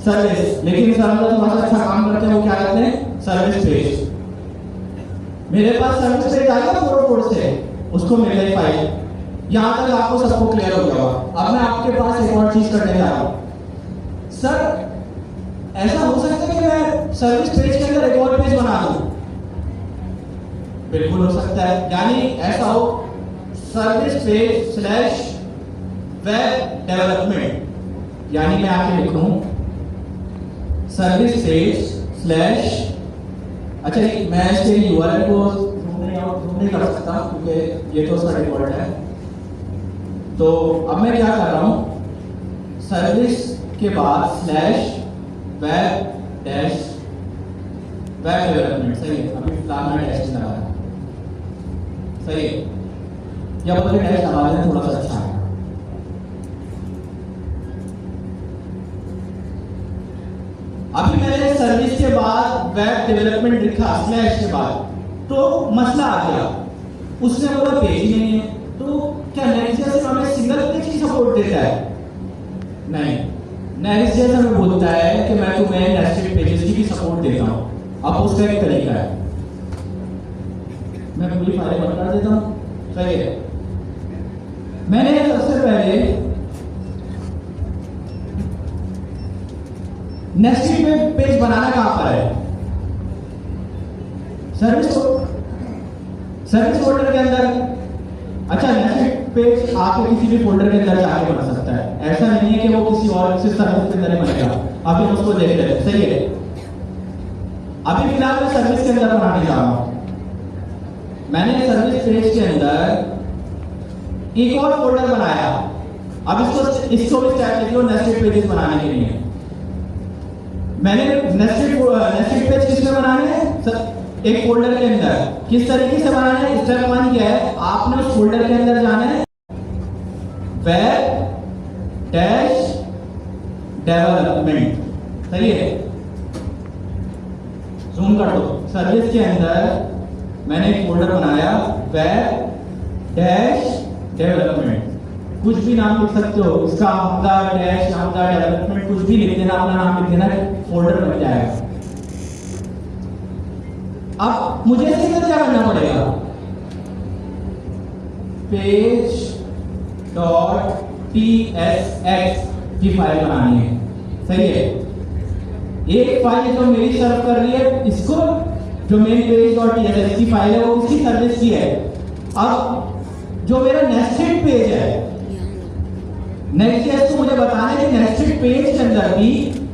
Service, लेकिन sir हम थोड़ा सा अच्छा काम करते हैं, वो क्या करते हैं, सर्विस पेज। मेरे पास सर्विस पेज आ गया फोर से, उसको मिल गई फाइल। यहां तक आपको सबको क्लियर हो गया। अब मैं आपके पास एक और चीज करने जा रहा हूं। सर ऐसा हो सकता है कि मैं सर्विस पेज के अंदर एक और पेज बना दूं? बिल्कुल हो सकता है। यानी ऐसा हो service page slash web development, यानी मैं आके लिखूं सर्विस पेज स्लैश, अच्छा मैं इसके यूआरएल को जूम नहीं कर सकता क्योंकि ये तो उसका डिफॉल्ट है। तो अब मैं क्या कर रहा हूं, सर्विस के बाद slash web dash web development. सही है, अभी फिलहाल मैं डैश लगा रहा हूं। सही है, या बोले डैश लगा दें थोड़ा सा अच्छा है। अभी मैंने सर्विस के बाद वेब डेवलपमेंट लिखा स्लैश के बाद, तो मसला आ गया, उसने बोला पेज ही नहीं है। तो क्या नेक्स्ट हमें सिंगल पेज की सपोर्ट देता है? नहीं, नेक्स्ट हमें बोलता है कि मैं तुम्हें नेस्टेड पेजेस की भी सपोर्ट देता हूं। अब उसका एक तरीका है, मैं पूरी फाइल बंद कर देता हूं। सही है, मैंने सबसे पहले नेस्टेड पेज बनाना कहां पर है, सर्विस फोल्डर के अंदर। अच्छा, नेस्टेड पेज आपके किसी भी फोल्डर के अंदर जाके बन सकता है, ऐसा नहीं है कि वो किसी और सर्विस के अंदर ही बनेगा। अभी हम उसको देख रहे हैं। सही है, अभी फिलहाल मैं सर्विस के अंदर बनाने जा रहा हूं। मैंने सर्विस पेज के अंदर एक और फोल्डर बनाया। अब इसको भी स्टार्ट लिखो नेस्टेड पेजेस बनाने के लिए। मैंने नेस्टेड पेज किसमें बनाने हैं, एक फोल्डर के अंदर। किस तरीके से बनाना है, स्टेप 1 क्या है, आपने उस फोल्डर के अंदर जाना है, वेब डैश डेवलपमेंट। सही है, जूम कर दो। सर्विस के अंदर मैंने एक फोल्डर बनाया, वेब डैश डेवलपमेंट। कुछ भी नाम लिख सकते हो, इसका हमजा डैश हमजा डेवलपमेंट, कुछ भी लिख देना, अपना नाम लिख देना, फोल्डर बन जाएगा। अब मुझे इसके अंदर क्या करना पड़ेगा, पेज डॉट tsx की फाइल बनानी है। सही है, एक फाइल जो मेरी सर्व कर रही है, इसको जो मेरी पेज डॉट tsx की फाइल है वो उसकी सर्विस की है। अब जो मेरा नेस्टेड पेज है, नेक्स्ट को मुझे बताना है कि नेस्टेड पेज के अंदर भी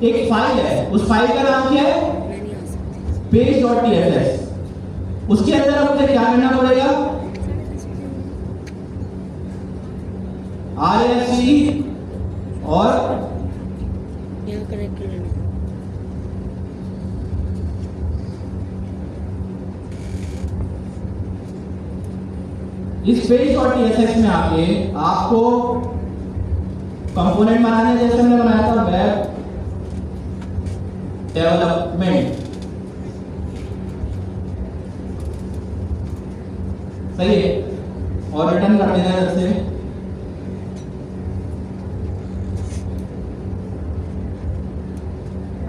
एक फाइल है, उस फाइल का नाम क्या है, पेज डॉट tsx। उसके अंदर मुझे क्या करना पड़ेगा, RFC और इस पेज डॉट tsx में आके आपको कंपोनेंट बनाने, जैसे हमने बनाया था वेब डेवलपमेंट। सही है, और रिटर्न कर देना है जैसे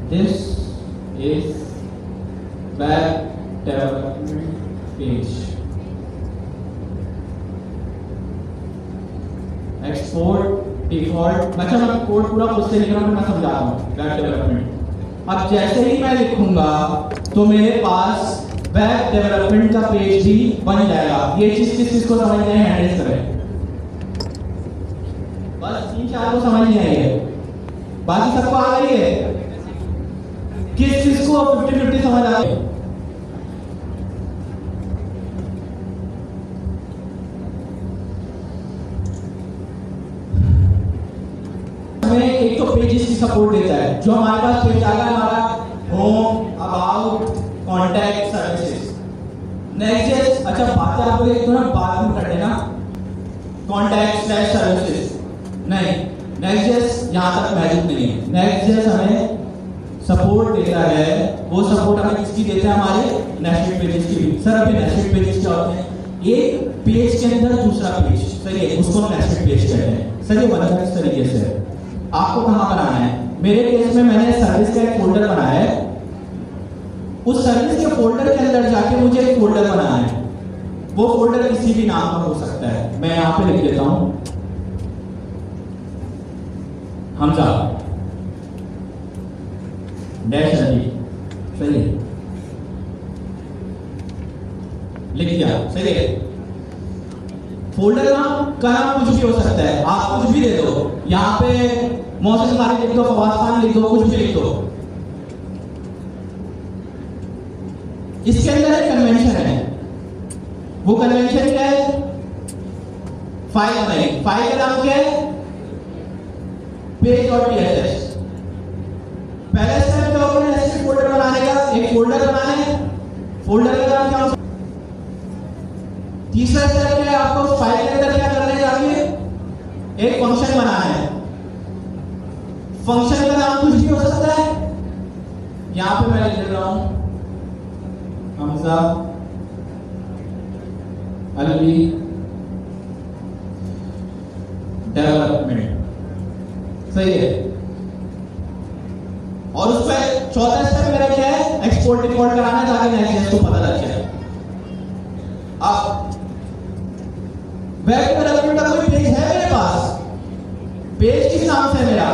this is web development page. Export default. अच्छा, मैं कोड पूरा खुद से लिख रहा हूं, मैं समझा रहा हूं वेब डेवलपमेंट। अब जैसे ही मैं लिखूंगा तो मेरे पास वेब डेवलपमेंट का पेज भी बन जाएगा। ये चीज किस चीज को समझ नहीं हैंडल करें, बस 3-4 को समझ नहीं आई है, बाकी सबको आ गई है। किस चीज को 50-50 समझ आ गई, एक तो पेजेस की सपोर्ट देता है, जो हमारे पास पेज आ गया हमारा home, about, contact, services. Next, अच्छा बात आप लोग एक तो ना बाद में कर देना, कॉन्टैक्ट स्लैश सर्विसेज नहीं, नेक्स्ट यहां तक मौजूद नहीं है। नेक्स्ट हमें सपोर्ट देता है, वो सपोर्ट हमें किसकी देता है, हमारे नेस्टेड पेजेस की। सर अभी नेस्टेड पेजेस क्या होते हैं, एक पेज के अंदर दूसरा पेज। सही है, उसको हम नेस्टेड पेज कहते हैं। सर ये बनता है इस तरीके से। आपको कहां बनाना है, मेरे केस में मैंने सर्विस का एक फोल्डर बनाया है, उस सर्विस के फोल्डर के अंदर जाके मुझे एक फोल्डर बनाना है। वो फोल्डर किसी भी नाम का हो सकता है, मैं यहां पे लिख देता हूं हमजा डैश अली, सही है, लिख दिया, सही है। फोल्डर नाम का नाम कुछ भी हो सकता है, आप कुछ भी दे दो, यहां पे मोहसिन खान लिख दो, फवाद खान लिख दो, कुछ भी लिख दो। इसके अंदर एक कन्वेंशन है, वो कन्वेंशन क्या है? फाइल बनाई, फाइल का नाम क्या है? page.tss। पहला स्टेप क्या होगा? ऐसे फोल्डर बनाने का, एक फोल्डर बनाना है, फोल्डर का नाम क्या होगा? तीसरा स्टेप क्या है? आपको उस फाइल के अंदर क्या करना है? जाके एक फंक्शन बनाना है। फंक्शन का नाम कुछ भी हो सकता है, यहां पे मैं लिख रहा हूं हमजा अलवी डेवलपमेंट, सही है। और उस पर चौथा स्टेप मेरा क्या है? एक्सपोर्ट रिपोर्ट कराना है ताकि नेक्स्ट को पता लग जाए। अब वेब डेवलपमेंट का कोई पेज है मेरे पास, पेज किस नाम से है मेरा?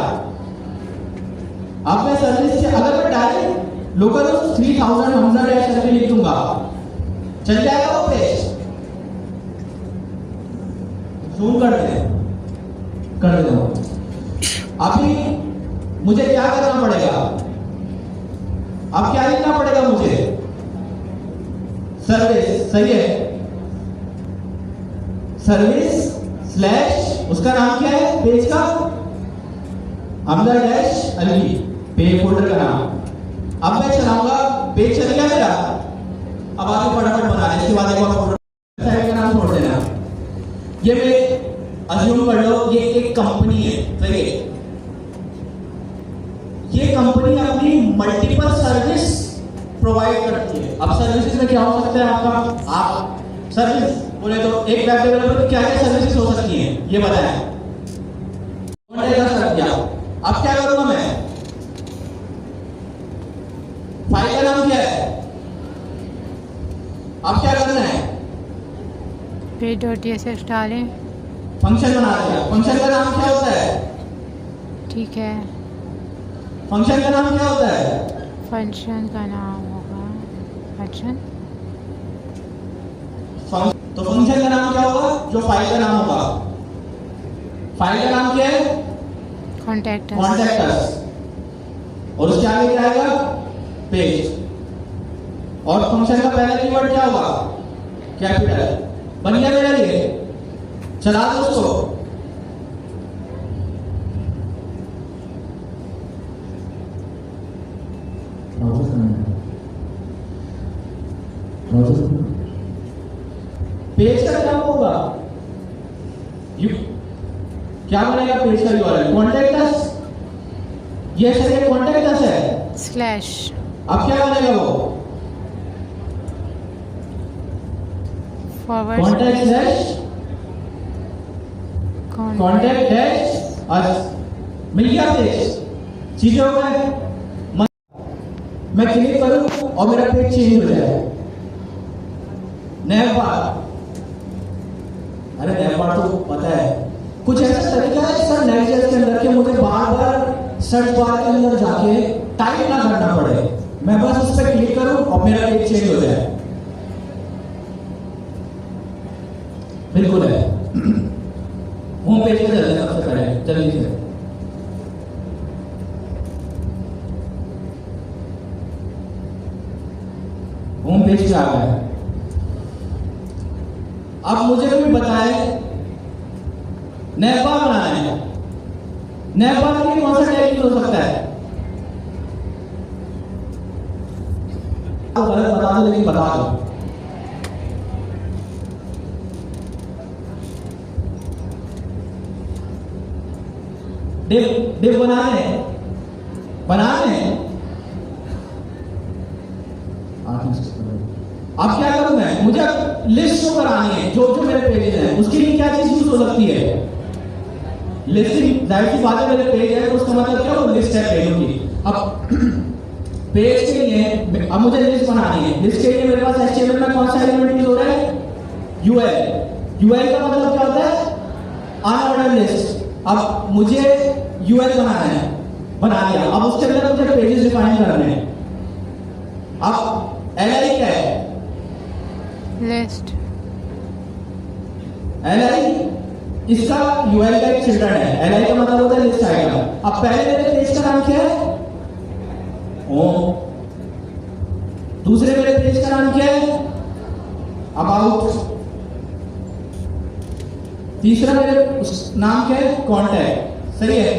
अब मैं सर्विस से अगर मैं डायरेक्ट लोकल 3000 हमजा डैश करके लिख दूंगा, चल जाएगा वो पेज? जूम कर दो। अभी मुझे क्या करना पड़ेगा? अब क्या लिखना पड़ेगा मुझे? सर्विस, सही है, सर्विस स्लैश उसका नाम क्या है पेज का? Hamza dash Alvi, page folder का नाम। अब मैं चलाऊंगा, पेज चल गया मेरा। अब आगे फटाफट बना है, इसके बाद एक और फोल्डर का नाम छोड़ देना। ये मैं अज्यूम कर लो ये एक कंपनी है, सही है। ये कंपनी अपनी मल्टीपल सर्विस प्रोवाइड करती है। अब सर्विसेज में क्या हो सकता है आपका? आप सर्विस बोले तो एक वेब डेवलपर की क्या क्या सर्विसेज हो सकती हैं ये बताएं। अब क्या करूंगा मैं? फाइल का नाम क्या है? अब क्या करना है? page.tss डालें, फंक्शन बना दिया। फंक्शन का नाम क्या होता है? ठीक है, फंक्शन का नाम क्या होता है? फंक्शन का नाम होगा फंक्शन। तो फंक्शन का नाम क्या होगा? जो फाइल का नाम होगा। फाइल का नाम क्या है? Contact us. और उसके आगे क्या आएगा? पेज। और फंक्शन का पहला कीवर्ड क्या होगा? कैपिटल। बन गया मेरे लिए, चला दो उसको। पेज का क्या होगा? क्या बनेगा पेज का यूआरएल? Contact us. ये सर कॉन्टैक्ट अस है स्लैश। अब क्या बनेगा वो? Forward contact slash contact dash us. मिल गया पेज, चीजें हो गए। मैं क्लिक करूं और मेरा पेज चेंज हो जाए। नैप बार, अरे नैप बार तो पता है, कुछ ऐसा तरीका है सर नेविगेशन के अंदर के मुझे बार बार सर्च बार के अंदर जाके टाइप ना करना पड़े, मैं बस उस पर क्लिक करूं और मेरा पेज चेंज हो जाए। बिल्कुल है। होम पेज पे चलते हैं सबसे पहले, जल्दी से। होम पेज पे आ गया। अब मुझे कोई बताए नैप बार बनाना है, नैप बार के लिए कौन सा टैग यूज हो सकता है? गलत बता दो लेकिन बता दो। डिव बनाने अब क्या करूं मैं? मुझे लिस्ट शो करानी है जो जो मेरे पेजेस हैं, उसके लिए क्या चीज यूज हो सकती है? लिस्टिंग जाहिर सी बात है, मेरे पेज है तो उसका मतलब क्या वो लिस्ट है पेजों की। अब पेज के लिए अब मुझे लिस्ट बनानी है। लिस्ट के लिए मेरे पास एचटीएमएल में कौन सा एलिमेंट यूज हो रहा है? यूएल। यूएल का मतलब क्या होता है? Unordered list. अब मुझे यूएल बनाना है, बना दिया। अब उसके अंदर मुझे पेजेस डिफाइन करने हैं। अब एलआई क्या है? लिस्ट। एलआई इसका यूएल का एक चिल्ड्रन है। एलआई का मतलब होता है लिस्ट आएगा। अब पहले मेरे पेज का नाम क्या है? होम। दूसरे मेरे पेज का नाम क्या है? अबाउट। तीसरा मेरे नाम क्या है? कॉन्टैक्ट। सही है।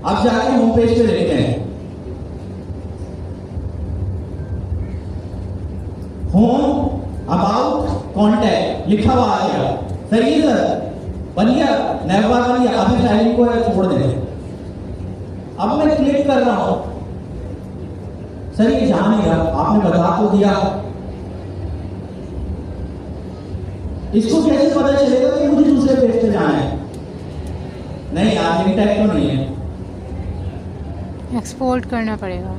अब जाके होम पेज पे देखते हैं। होम, अबाउट, कॉन्टैक्ट लिखा हुआ आ गया। सही है सर, बन गया, नैवा बन गया। अभी फाइलिंग को छोड़ दें। अब मैं क्लिक कर रहा हूं। सर ये जा नहीं रहा, आपने बता तो दिया। इसको कैसे पता चलेगा कि मुझे दूसरे पेज पे जाना है? नहीं यार, लिंक टैग तो नहीं है। एक्सपोर्ट करना पड़ेगा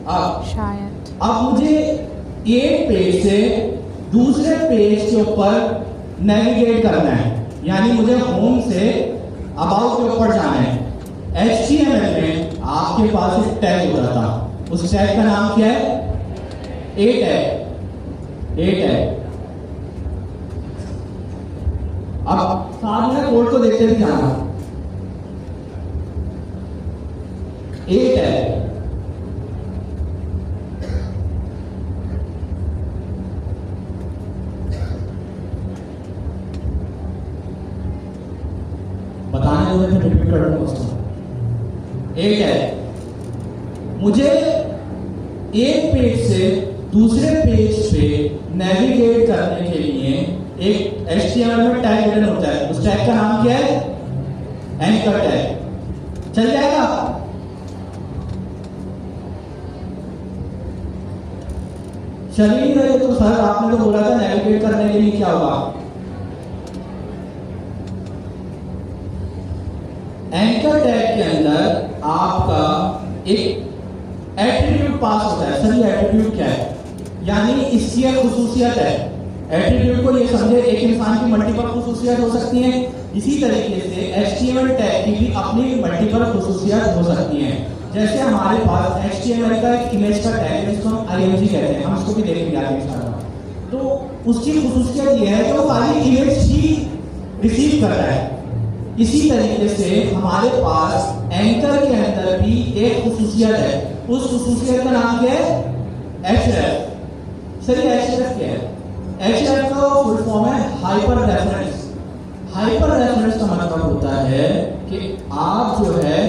अब शायद। अब मुझे एक पेज से दूसरे पेज के ऊपर नेविगेट करना है, यानी मुझे होम से अबाउट के ऊपर जाना है। HTML में आपके पास एक टैग होता था, उस टैग का नाम क्या है? ए टैग। ए टैग। अब साथ में कोड को देखते भी जाना। ए टैग बताने दो, मैं रिपीट कर दूंगा उसको। एक है, मुझे एक पेज से दूसरे पेज पे नेविगेट करने के लिए एक HTML में टैग रिटर्न होता है। उस टैग का नाम क्या है? Anchor tag. चल जाएगा? चल ही नहीं रहे तो सर आपने तो बोला था नेविगेट करने के लिए क्या होगा? एंकर टैग के अंदर आपका एक एट्रीब्यूट पास होता है। सर ये एट्रीब्यूट क्या है? यानी इसकी एक खुसूसियत है। एट्रीब्यूट को ये समझे, एक इंसान की मल्टीपल खुसूसियत हो सकती है, इसी तरीके से HTML टैग की भी अपनी मल्टीपल खुसूसियत हो सकती है। जैसे हमारे पास HTML का एक इमेज का टैग है जिसको हम IMG कहते हैं, हम उसको भी देखेंगे आगे इंशाल्लाह। तो उसकी खुसूसियत ये है कि वो खाली इमेज ही रिसीव कर रहा है। इसी तरीके से हमारे पास एंकर के अंदर भी एक खुसूसियत है। उस खुसूसियत का नाम क्या है? href। सर ये href क्या है? href का फुल फॉर्म है हाइपर रेफरेंस। हाइपर रेफरेंस का मतलब होता है कि आप जो है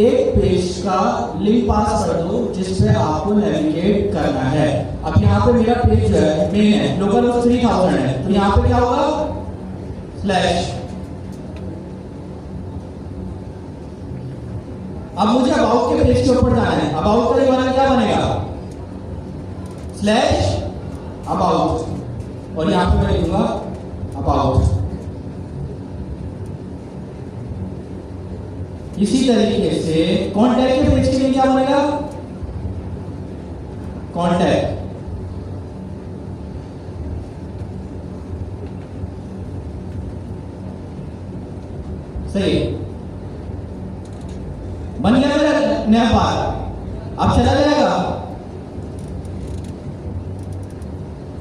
एक पेज का लिंक पास कर दो जिस पे आपको नेविगेट करना है। अब यहाँ पे मेरा पेज जो है मेन है, लोकल 3000 है, तो यहाँ पे क्या होगा? स्लैश। अब मुझे अबाउट के पेज के ऊपर जाना है। अबाउट का यूआरएल क्या बनेगा? स्लैश अबाउट, और यहां पे मैं लिखूंगा अबाउट। इसी तरीके से कॉन्टैक्ट के पेज के लिए क्या बनेगा? कॉन्टैक्ट। सही बन गया मेरा नया पार। अब चला जाएगा।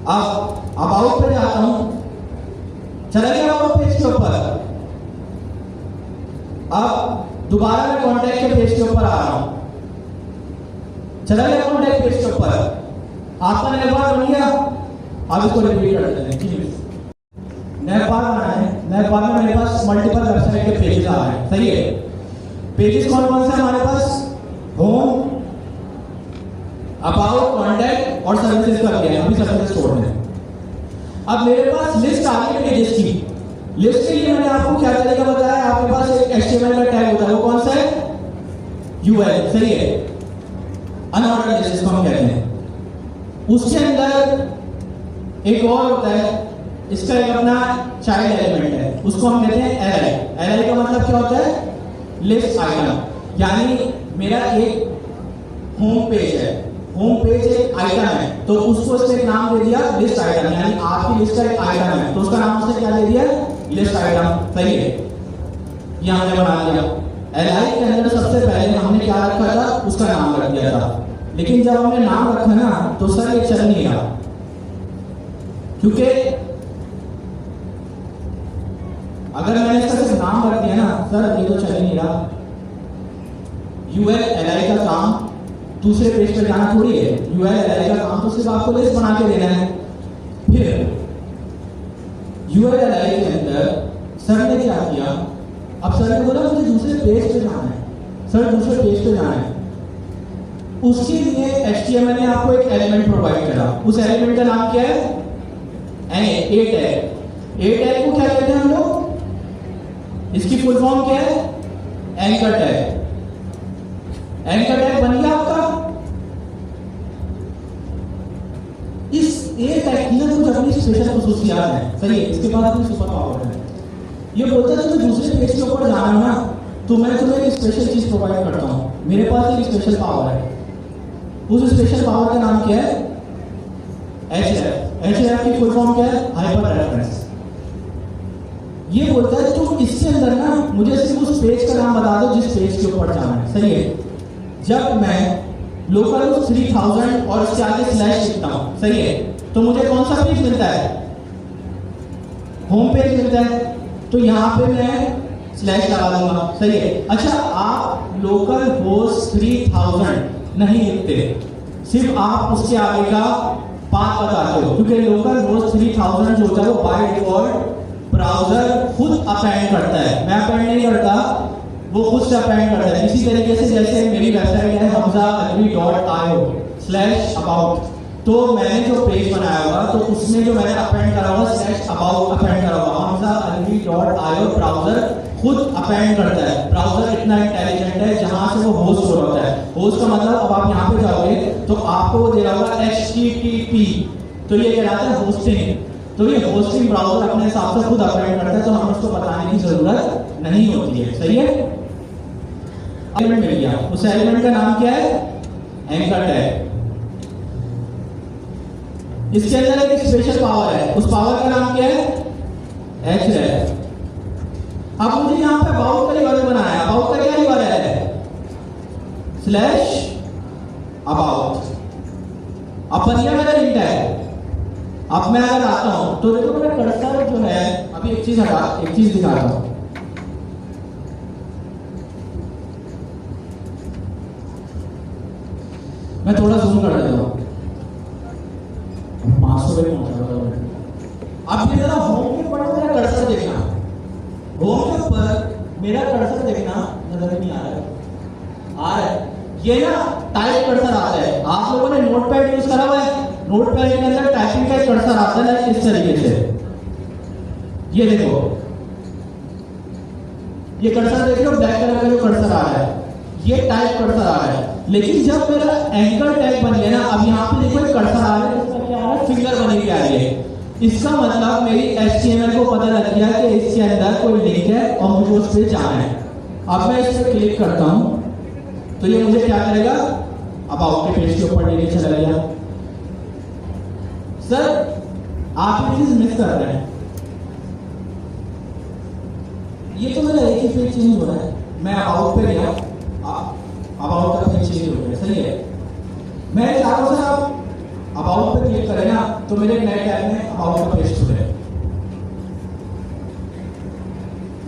अब अबाउट पे जाता हूं, चला गया अबाउट पेज के ऊपर। अब दोबारा मैं कॉन्टैक्ट के पेज के ऊपर आ रहा हूं, चला गया कॉन्टैक्ट पेज के ऊपर। आपका नया पार बन गया। अब इसको रिपीट कर देते हैं। नया पार बना है। नया पार में मेरे पास मल्टीपल वेबसाइट के पेजेस आ रहे हैं। सही है। पेजेस कौन कौन से हमारे पास? होम, अबाउट, कॉन्टैक्ट और सर्विसेज का क्या है? अभी सर्विसेज छोड़ दें। अब मेरे पास लिस्ट आ गई पेजेस की। लिस्ट के लिए मैंने आपको क्या तरीका बताया? आपके पास एक HTML का टैग होता है, वो कौन सा है? UL। सही है। अनऑर्डर्ड लिस्ट जिसको हम कहते हैं। उसके अंदर एक और होता है इसका एक अपना चाइल्ड एलिमेंट है, उसको हम कहते हैं एलआई। एलआई का मतलब क्या होता है? List item. यानी मेरा एक होम पेज है, होम पेज एक आइटम है, तो उसको इसने एक नाम दे दिया लिस्ट आइटम। यानी आपकी लिस्ट का एक आइटम है, तो उसका नाम उसने क्या दे दिया? List item. सही है, ये हमने बना लिया। एलआई के अंदर सबसे पहले हमने क्या रखा था? उसका नाम रख दिया था। लेकिन जब हमने नाम रखा ना, तो सर ये चल नहीं रहा, क्योंकि अगर मैंने इसका सिर्फ नाम रख दिया ना, सर ये तो चल नहीं रहा। यूएल एलआई का काम दूसरे पेज पर जाना थोड़ी है। यूएल एलआई का काम तो सिर्फ आपको लिस्ट बना के देना है। फिर यूएल एलआई के अंदर सर ने क्या किया? अब सर ने बोला मुझे दूसरे पेज पे जाना है, सर दूसरे पेज पे जाना है। उसके लिए HTML ने आपको एक एलिमेंट प्रोवाइड करा। उस एलिमेंट का नाम क्या है? ए टैग। ए टैग को क्या कहते हैं हम लोग? इसकी फुल फॉर्म क्या है? Anchor tag. एंकर टैग बन गया आपका। इस ए टैग की ना कुछ अपनी स्पेशल खसूसियात है। सही है, इसके बाद अपनी सुपर पावर है। ये बोलता है तुम्हें दूसरे पेज के ऊपर जाना है ना, तो मैं तुम्हें एक स्पेशल चीज प्रोवाइड करता हूं। मेरे पास एक स्पेशल पावर है। उस स्पेशल पावर का नाम क्या है? HRF। HRF की फुल फॉर्म क्या है? Hyper reference. ये बोलता है तुम इसके अंदर ना मुझे सिर्फ उस पेज का नाम बता दो जिस पेज के ऊपर जाना है। सही है, जब मैं लोकल 3000 और उसके आगे स्लैश लिखता हूं, सही है, तो मुझे कौन सा पेज मिलता है? होम पेज मिलता है। तो यहां पे मैं स्लैश लगा दूंगा। सही है। अच्छा, आप लोकल होस्ट 3000 नहीं लिखते, सिर्फ आप उसके आगे का पाथ बताते हो, क्योंकि लोकल होस्ट 3000 जो होता है वो बाय डिफॉल्ट ब्राउजर खुद अपेंड करता है। मैं अपेंड नहीं करता, वो खुद से अपेंड करता है। इसी तरीके से जैसे मेरी वेबसाइट है hamzaalvi.io/about, तो मैंने जो पेज बनाया होगा तो उसमें जो मैंने अपेंड करा होगा /about अपेंड करा होगा। hamzaalvi.io ब्राउजर खुद अपेंड करता है। ब्राउजर इतना इंटेलिजेंट है, जहां से वो होस्ट हो रहा है। होस्ट का मतलब अब आप यहाँ पे जाओगे तो आपको वो दे रहा होगा HTTP, तो ये कहलाता है होस्टिंग। तो ये होस्टिंग ब्राउजर अपने हिसाब से खुद अपेंड करता है, तो हमें उसको बताने की जरूरत नहीं होती है। सही है। एलिमेंट मिल गया, उस एलिमेंट का नाम क्या है? Anchor tag. इसके अंदर एक स्पेशल पावर है, उस पावर का नाम क्या है? HRF। अब मुझे यहां पे अबाउट का यूआरएल बनाया है। अबाउट का क्या यूआरएल है? /about। अब बन गया मेरा लिंक टैग। अब मैं अगर आता हूं तो देखो मेरा कर्सर जो है, अभी एक चीज दिखाता हूं। मैं थोड़ा जूम कर देता हूं। 500 पे पहुंचा रहा हूं। अब ये जरा होम के ऊपर मेरा कर्सर देखना, होम के ऊपर मेरा कर्सर देखना, नजर नहीं आ रहा है। ये ना टाइप कर्सर आता है। आप लोगों ने नोटपैड यूज करा हुआ है? नोटपैड के अंदर टाइपिंग का कर्सर आता है इस तरीके से। ये देखो, ये कर्सर देख लो, ब्लैक कलर का जो कर्सर आ रहा है, ये टाइप कर्सर आ रहा है। लेकिन जब मेरा एंकर टैग बन गया ना, अब यहाँ पे देखो एक कर्सर आ रहा है, इसका क्या आ रहा है? फिंगर बनी हुई आ रही है। इसका मतलब मेरी HTML को पता लग गया कि इसके अंदर कोई लिंक है और मुझे उस पर जाना है। अब मैं इस पर क्लिक करता हूं तो ये मुझे क्या करेगा? अबाउट के पेज के ऊपर लेके चला गया। सर आप ये चीज मिस कर रहे हैं। ये तो मेरा एक ही पेज चेंज हो रहा है। मैं अबाउट पे गया, अबाउट का पेज चेंज हो गया। सही है। मैं चाहता हूं आप अबाउट पे क्लिक करें ना, तो मेरे नए टैब में अबाउट का पेज खुले।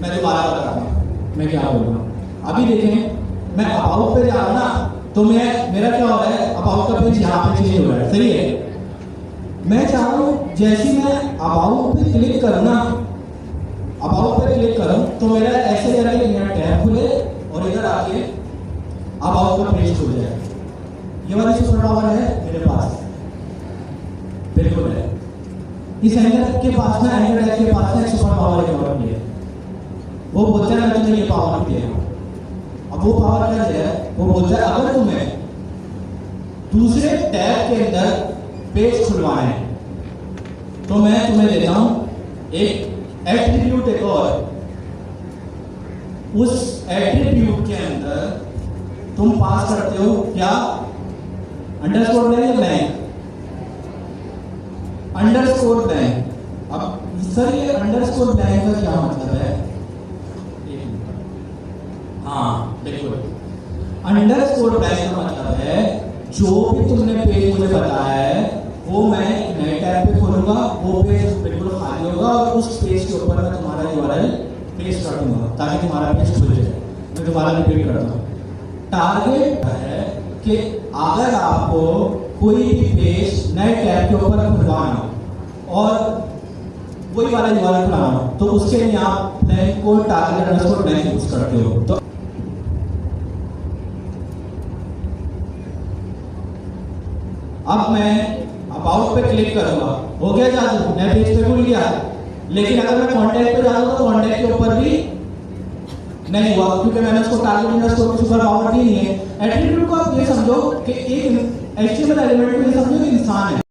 मैं दोबारा बता रहा हूं मैं क्या बोल रहा हूं। अभी देखें, मैं अबाउट पे जा रहा हूं ना, तो मेरा क्या हो रहा है? अबाउट का पेज यहाँ पे चेंज हो रहा है। सही है। मैं चाह रहा हूं जैसे मैं अबाउट पे क्लिक करूं ना, अबाउट पे क्लिक करूं तो मेरा ऐसे करके मेरा टैब खुले और इधर आके अबाउट का पेज खुल जाए। ये वाली सुपर पावर है मेरे पास, बिल्कुल है। इस एंकर के पास ना, एंकर टैग के पास ना सुपर पावर है। वो बोलता है मैं तुम्हें ये पावर दिया। अब वो पावर क्या है? वो बोलता है अगर तुम्हें दूसरे टैब के अंदर पेज खुलवाना है तो मैं तुम्हें देता हूं एक एट्रीब्यूट एक और, उस एट्रीब्यूट के अंदर तुम पास करते हो क्या, अंडरस्कोर ब्लैंक या ब्लैंक, अंडरस्कोर ब्लैंक। अब सर ये अंडरस्कोर ब्लैंक का क्या मतलब है? हाँ बिल्कुल, अंडरस्कोर ब्लैंक का मतलब है जो भी तुमने पेज मुझे बताया है वो मैं नए टैब पे खोलूंगा, वो पेज बिल्कुल खाली होगा और उस पेज के ऊपर मैं तुम्हारा यूआरएल पेस्ट कर दूंगा ताकि तुम्हारा पेज खुल जाए। मैं दोबारा रिपीट करता हूँ, टारगेट है कि अगर आपको कोई भी पेज नए टैब के ऊपर खुलवाना और वही वाला यूआरएल खुलाना, तो उसके लिए आप ब्लैंक को टारगेट अंडरस्कोर ब्लैंक यूज करते हो। तो अब मैं अबाउट पे क्लिक करूंगा, हो गया जादू, मैं पेज पे खुल गया। लेकिन अगर मैं कांटेक्ट पे जाऊंगा तो कांटेक्ट के ऊपर भी नहीं हुआ, क्योंकि मैंने उसको टारगेट अंडरस्कोर की सुपर पावर दी नहीं है। एट्रीब्यूट को आप ये समझो कि एक एचटीएमएल एलिमेंट को ये समझो कि इंसान है।